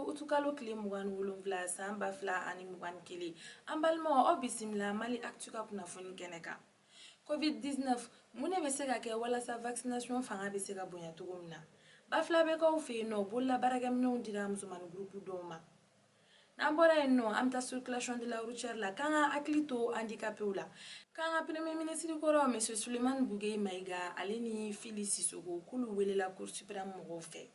utukalo kile mugan wolonfila san ba fila ani mugan kelen an balimaw aw bisimila Mali Actu ka kunnafoni kɛnɛ kan. COVID-19 mun de bɛ se ka kɛ walasa vaccination fanga bɛ se ka bonya cogo min na. Bafila bɛ k'aw fɛ yen nɔ bolola baarakɛminɛnw dira musomani groupe dɔw ma. N'an bɔra yen nɔ an bɛ taa circulation de la routière la k'an ka hakili to handicapéw la. K'an ka premier ministre kɔrɔ monsieur Sulemani Bugeyi Mayiga ale ni Fili Sisoko k'olu welela Cour suprême mɔgɔw fɛ.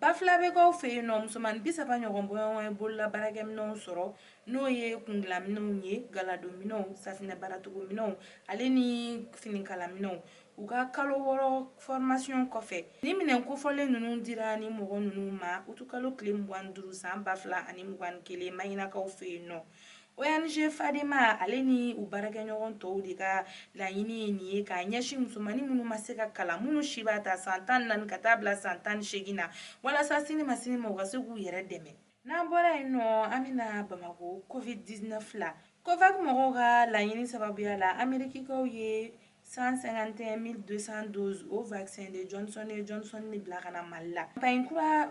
Bafila bɛ k'aw fɛ yen nɔ musomani 30 ɲɔgɔn bɔɲɔgɔn bolola baarakɛminɛnw sɔrɔ n'o ye kundilanminɛnw ye galadonminɛnw safinɛ baaratogominɛnw ale ni finikalaminɛnw u ka kalo 6 formation kɔfɛ ni minɛn kofɔlen ninnu dira ni mɔgɔ ninnu ma utukalo tile 25 san 2021 Mayinakaw fɛ yen nɔ. ONG Fadima ale ni u baarakɛɲɔgɔn tɔw de ka laɲini ye nin ye k'a ɲɛsin musomani minnu ma se ka kalan minnu si b'a ta san 14 ka taa bila san 18 na walasa sini ma u ka se k'u yɛrɛ dɛmɛ. N'an bɔra yen nɔ an bɛna Bamako COVID-19 la. COVAX mɔgɔw ka laɲini sababuya la Amerikikaw ye 151 200 doses o vaccin de Johnson & Johnson de bila ka na Mali la.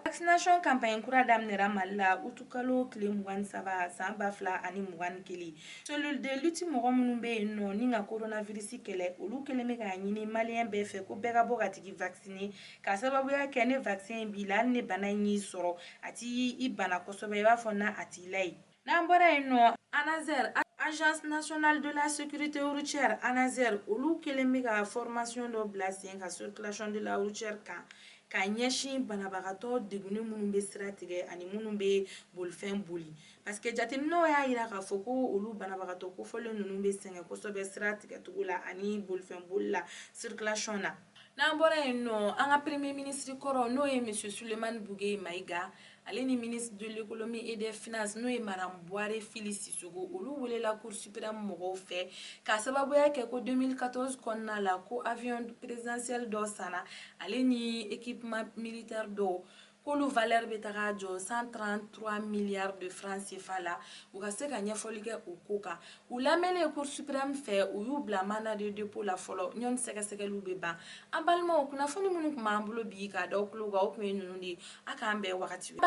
Vaccination campagne kura daminɛra Mali la utukalo tile 27 san 2021. Cellule de lutte mɔgɔ minnu bɛ yen nɔ ni ka coronavirus kɛlɛ olu kɛlen bɛ k'a ɲini malien bɛɛ fɛ ko bɛɛ ka bɔ ka tigi vacciner ka sababuya kɛ ne vaccin b'i la hali ni bana in y'i sɔrɔ a t'i bana kosɛbɛ i b'a fɔ na a t'i la ye. N'an bɔra yen nɔ ANASER Agence nationale de la sécurité routière ANASER olu kɛlen bɛ ka formation dɔ bila sen ka circulation de la routière kan ka ɲɛsin banabagatɔ degunnen minnu bɛ sira tigɛ ani minnu bɛ bolifɛn boli parce que jateminɛw y'a jira k'a fɔ ko olu banabagatɔ kofɔlen ninnu bɛ sɛgɛn kosɛbɛ sira tigɛcogo la ani bolifɛn boli la circulation na. N'an bɔra yen nɔ an ka premier ministre kɔrɔ n'o ye monsieur Sulemani Bugeyi Mayiga ale ni ministre de l'économie et des finances n'o ye madame Buhari Fili Sisoko olu welela Cour suprême mɔgɔw fɛ ka sababuya kɛ ko 2014 kɔnɔna la ko avion présidentiel dɔ sanna ale ni équipement militaire dɔw k'olu valeur bɛ taga jɔ 133 milliards de francs CFA la u ka se ka ɲɛfɔli kɛ o ko kan u lamɛnlen Cour suprême fɛ u y'u bila mandat de dépôt la fɔlɔ ɲɔni sɛgɛsɛgɛliw bɛ ban. An balimaw kunnafoni minnu tun b'an bolo bi ka da aw tulo kan o tun ye ninnu de ye a k'an bɛn wagati